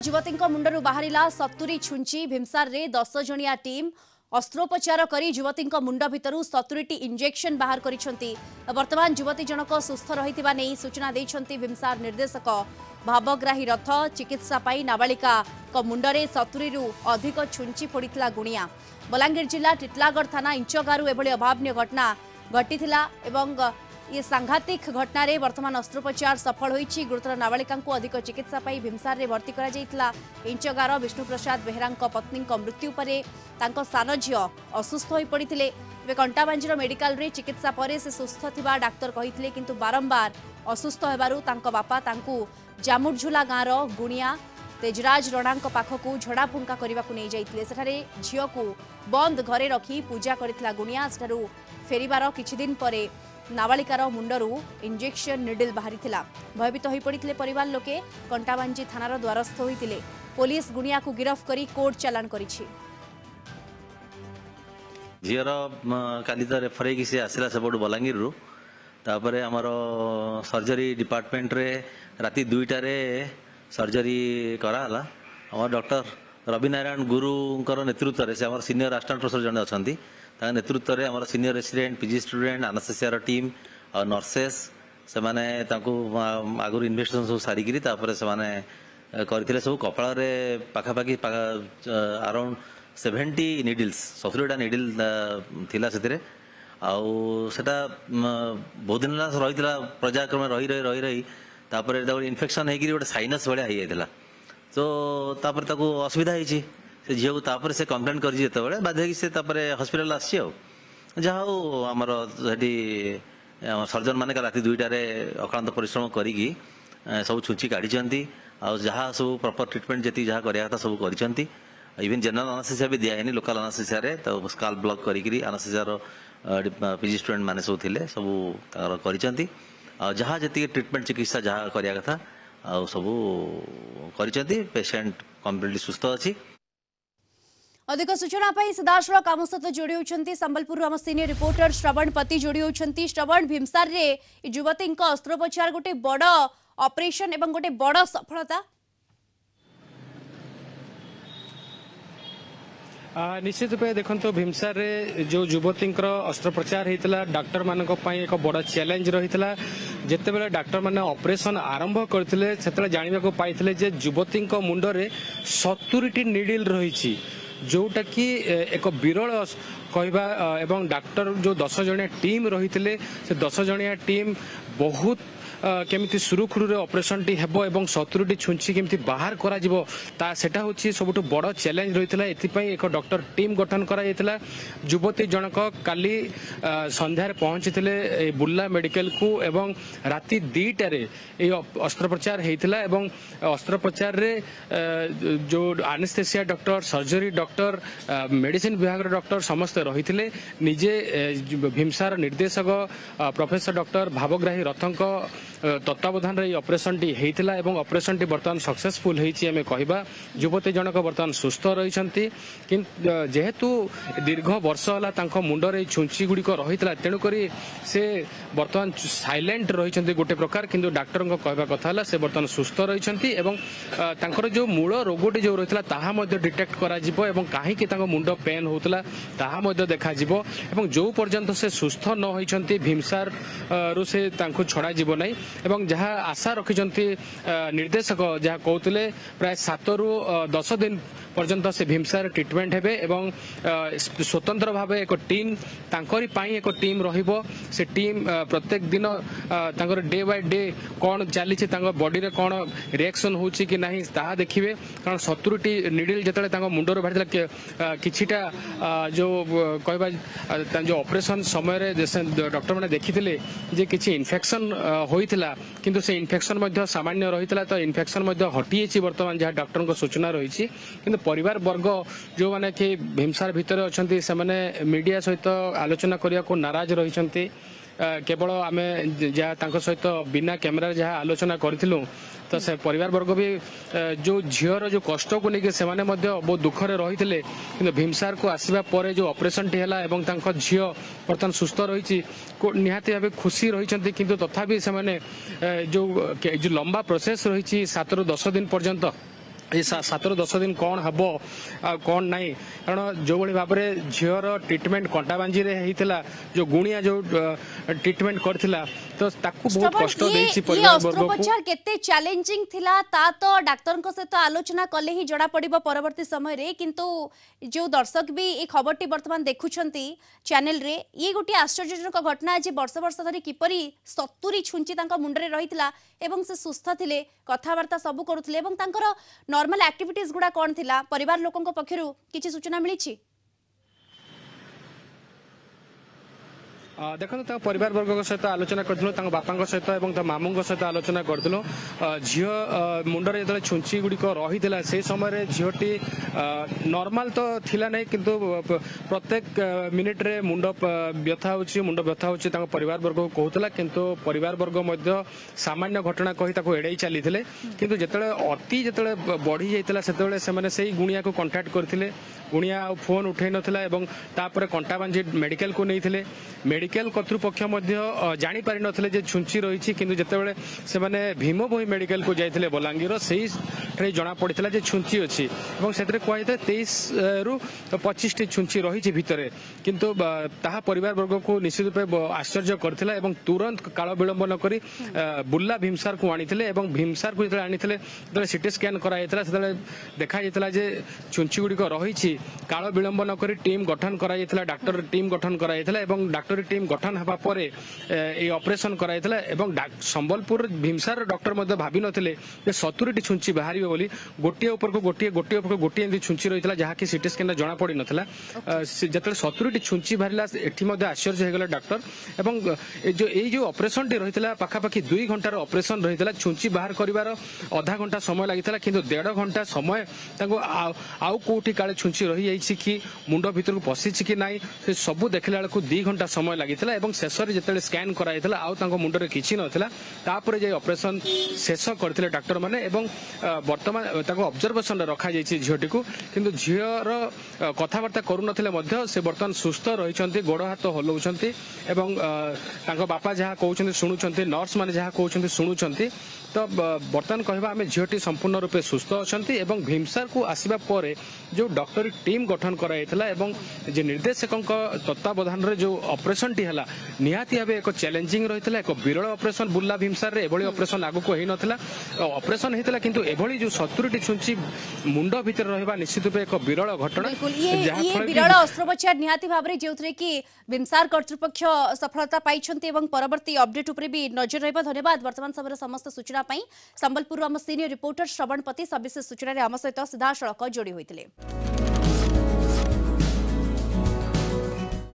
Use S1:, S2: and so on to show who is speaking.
S1: युवती मुंडरू बाहरिला 70 छुंची भीमसार रे 10 जणिया टीम अस्त्रोपचार करी युवती मुंड भितर 70 इंजेक्शन बाहर करिसेंती। वर्तमान युवती जनक सुस्थ रहितिबा नै सूचना दैछंती भीमसार निर्देशक भावग्राही रथ। चिकित्सा पाई नाबालिका मुंडरे 70 रु अधिक छुंची फोड़ीथिला गुणिया। बलांगीर जिला टिटलागढ़ थाना इंचगारू एभली अभावनीय घटना घटिथिला एवं ये सांघातिक घटना रे वर्तमान अस्त्रोपचार सफल होईछि। गुरुतर नाबालिका को अधिक चिकित्सा पाई भीमसार रे भर्ती करा जायतिला। इंचगार विष्णु प्रसाद बेहरा पत्नी मृत्यु परे तांको सान झियो असुस्थ होई पड़िथिले। एबे कंटाबांजीर मेडिकल रे चिकित्सा परे से सुस्थ थिबा डाक्टर कहिथिले, किंतु बारंबार असुस्थ हेबारु तांको बापा तांको जामुझुला गाँर गुणिया तेजराज रणांक पाखकू झड़ा फुंका करने नहीं जाइए। सेठारे झील को बंद घरे रखी पूजा करथिला गुणिया। सेठारू फेरिबार किछि दिन परे नाबालिकार मुंडरू इंजेक्शन निडल बाहरी थिला। भयभीत होई पड़िथिले परिवार लोके। कंटाबांजी थानार द्वारस्थ होइतिले। पुलिस गुणिया को गिरफ्त करी कोर्ट चालान करिछि।
S2: झीर काली तो रेफर होगी सी आसला सेपटू बलांगीर रु तापर आमर सर्जरी डिपार्टमेंट रे राति 2टार सर्जरी कराला। आम डॉक्टर रवि नारायण गुरुंकर नेतृत्व से आम सीनियर असिस्टेंट प्रोफेसर जड़े अच्छा नेतृत्व में आम senior resident PG student anaesthesia team और नर्सेस से आगुरी इन्वेस्टिगेशन सब सारिकी से करते सब कपाल पाखापाखि अराउंड 70 निडल्स 70टा निडल थिला से आउटा बहुत दिन रही पर्यायक्रम रही रही रही रही तापर इन्फेक्शन होगी गोटे साइनस भाया हो जाता तो तापर ताको असुविधा होती से झील को तापर से कंप्लेन कर बाध्य से हस्पिटाल आसी जहाँ हो आमर सर्जन मान राति 2टार अक्लांत परिश्रम करी सब छुंची काढ़ी जहाँ सब प्रॉपर ट्रीटमेंट जी जहाँ कराया था सब कर इवन जनरल अनास्थेसिया भी दिखाई लोकल अनास्थेसिया तो स्काल ब्लॉक करी अनास्थेसिया पीजी स्टूडेंट मैंने सब थे सब कर जहाँ जी ट्रीटमेंट चिकित्सा जहाँ कराया कथा सब कर पेशेंट कम्प्लीटली सुस्थ अच्छी।
S1: अधिक सूचना सीधासलख आम सहित जोड़ी होती संबलपुर आम सीनियर रिपोर्टर श्रवण पति जोड़ी होती। श्रवण, भीमसार रे युवती अस्त्रोपचार गोटे बड़ ऑपरेशन एवं गोटे बड़ सफलता।
S3: निश्चित रूप देखो भीमसार रे जो युवती अस्त्रोपचार होता डाक्टर मान एक बड़ चैलेंज रही जिते बेले डाक्टर मैंने ऑपरेशन आरंभ करते से जानवा पाई युवती मुंडरे 70टी निडल रही जोटा कि एक विरल कहवा एवं डाक्टर जो 10 जणिया टीम रही से 10 जणिया टीम बहुत केमिति सुरुखुरु ऑपरेशन टी हेबो एवं 70टी छुंची केमिति बाहर करा जिवो ता सेटा होची सबुठु बड़ चैलेंज रहितला। एथिपई एक डॉक्टर टीम गठन करा जायतिला। युवती जनक काली संध्यार पहुंचीथिले बुल्ला मेडिकल को एवं राति 2टार ए अस्त्रोपचार हेतिला एवं अस्त्रोपचार रे जो anaesthesia doctor surgery doctor medicine विभाग डॉक्टर समस्त रहिथिले। निजे भीमसार निर्देशक प्रोफेसर डॉक्टर भावग्राही रथंक तत्वावधान रे ऑपरेशन टी हेतिला एवं ऑपरेशन टी वर्तमान सक्सेसफुल हेछि आमे कहबा। युवती जनक वर्तमान सुस्थ रहिसंती किंतु जेहेतु दीर्घ वर्ष होला तांको मुंडरे छुंची गुडी को रहितला तेनु करी से वर्तमान साइलेंट रहिसंती गोटे प्रकार किंतु डॉक्टर को कहबा कथा होला से वर्तमान सुस्थ रहिसंती एवं तांकर जो मूल रोगटी जो रहितला ताहा मध्ये डिटेक्ट करा जिवो एवं काहे कि तांको मुंड पेन होतला ताहा मध्ये देखा जिवो एवं जो पर्यंत से सुस्थ न होइसंती भीमसार रु से तांको छडा जिवो नै एवं जहाँ आशा रखिंट निर्देशक जहाँ कहते प्राय 7 रु 10 दिन पर्यंत से भीमसार ट्रीटमेंट हेबे एवं स्वतंत्र भाव एक टीम तांकरी पाई एक टीम रहिबो से टीम प्रत्येक दिन तांकर डे बाय डे कौन चली बॉडी रे कौन रिएक्शन होची कि नहीं ताहा देखिबे। कारण 70टी निडल जतले तांको मुंडर बाहरला किछिटा जो कहबा जो ऑपरेशन समय रे डॉक्टर माने देखिथिले जे किछि इन्फेक्शन होइतिला किंतु से इन्फेक्शन मध्य सामान्य रहितला तो इन्फेक्शन मध्य हटिएछि वर्तमान जहाँ डॉक्टर को सूचना रही किंतु परिवार वर्ग जो माने कि भीमसार भितर अछंती से माने मीडिया सहित आलोचना करिया को नाराज रहिसंती। केवल आम जहाँ तांको सहित बिना कैमरा जहाँ आलोचना करथिलु तो से परिवार वर्ग भी जो झीर जो कष्ट को लेकिन से माने मध्य बहुत दुखरे रही किंतु भीमसार को आसवा पर जो ऑपरेशन टी हैला एवं तांको झील बर्तमान सुस्थ रही निहाती भाव खुशी रही किंतु तथापि से माने जो लंबा प्रोसेस रही 7 रु 10 दिन पर्यंत ये 7 ରୁ 10 दिन कौन हम कौन नहीं कारण जो भाई भाव में झीर ट्रिटमेंट कंटाबांजी होता जो गुणिया जो ट्रिटमेंट करथिला तो ताकू बहुत कष्ट देछि परिवार वर्ग को
S1: अस्त्रोपचार केते चैलेंजिंग थिला ता तो डॉक्टर को सहित आलोचना कले ही जड़ा पड़िबो परवर्ती समय रे किंतु जो दर्शक भी ए खबरटी वर्तमान देखुछंती चैनल रे ये गोटी आश्चर्यजनक घटना जे वर्ष वर्ष धरि किपरि 70 छुंची तांका मुंडरे रहितला एवं से सुस्थ थिले कथावार्ता सब करुथिले एवं तांकर नॉर्मल एक्टिविटीज गुडा कोन थिला परिवार लोकन पक्षरु किछि सूचना मिलिछि
S3: देखो परिवार वर्ग सहित आलोचना करूँ बापा सहित और मामू सहित आलोचना करूँ झील मुंडरे जो छुंची गुड़िक रही से समय झीटी नॉर्मल तो थिला नहीं किंतु प्रत्येक मिनिट रे मुंड व्यथा होची परिवार वर्ग को कहूला किंतु परिवार वर्ग मध्य सामान्य घटना कही एड़ाई चली किंतु जिते अति जिते बढ़ी जाता से गुणिया को कंटाक्ट करते गुणिया फोन उठे नापर कंटाबांजी मेडिकल को नहीं मेडिकल कर्तृपक्ष जानी पारि नथिले जे छुंची रही किंतु जितेबाला से माने भीमभोई मेडिकल को जाइथिले बलांगीर से जना पड़ता जे छुंची अच्छी से कहते 23 ରୁ 25 टी छुंची रही भितर किंतु ताहा परिवार वर्ग को निश्चित रूपे आश्चर्य करथिला एवं तुरंत काल विलंब न करी बुर्ला भीमसार को आनिथिले एवं भीमसार को जतले आनिथिले जतले सीटी स्कैन कराइथिला सेतले देखा जाइथिला जे छुंची गुडी को रही काल विलंब न करी टीम गठन करा जाइथिला डॉक्टर टीम गठन करा जाइथिला एवं डॉक्टर टीम गठन हबा परे ए ऑपरेशन कराइथिला एवं संबलपुर भीमसार डॉक्टर मध्ये भाबी नथिले जे 70 टी छुंची बाहरिबो बोली गोटिए ऊपर को गोटिए एंती छुंची रहितला जहा कि सीटी स्कैन जणा पड़ी नथिला जतले 70 टी छुंची बाहरिला एठी मध्ये आश्चर्य हेगला डॉक्टर एवं जो ऑपरेशन टी रहितला पाखा पाखी 2 घंटार ऑपरेशन रहितला छुंची बाहर करिवार आधा घंटा समय लागितला किंतु 1.5 घंटा समय ताको आउ कोठी काले छुंची रही जाइछि कि मुंड भीतर को पसिछि कि नाही से सब देखला बेलको 2 घंटा समय लागितला एवं शेष रे जतले स्कैन कराइतला आउ ताको मुंडरे किछि नथिला तापर जे ऑपरेशन शेष करथिले डॉक्टर माने एवं वर्तमान ताको ऑब्जर्वेशन रखा जाइछि झियोटी को किंतु झियर कथावार्ता करू नथिले मध्ये से वर्तमान सुस्थ रहिछन्ती गोड़ हाथ हलौछन्ती एवं ताको बापा जहा कहउछन्ती सुनुछन्ती नर्स माने जहा कहउछन्ती सुनुछन्ती तो वर्तमान कहबा आमे झियोटी संपूर्ण रूपे सुस्थ अछन्ती एवं भीमसार को आसीबा परे जो डॉक्टरी टीम गठन कराइतला एवं जे निर्देशकक तत्वावधान रे जो ऑपरेशन टी हला निहाती भाबे एक चैलेंजिंग रहितला एक विरल ऑपरेशन बुर्ला भीमसार रे एभली ऑपरेशन आगु को हेइ नथिला ऑपरेशन हेतला किंतु एभली जो 70 टी छुंची मुंड भीतर रहबा निश्चित रूपे एक विरल घटना
S1: ये विरल अस्त्रोपचार निहाती भाबरे जेउथरे कि भीमसार कर्तृपक्ष सफलता पाइछन्ती एवं परवर्ती अपडेट उपरे भी नजर रहबा धन्यवाद वर्तमान समय समस्त सूचना पई संबलपुर हम सीनियर रिपोर्टर श्रवण पति सविशेष सूचना रे हम सहित सीधा सड़क जोड़ी होइतिले।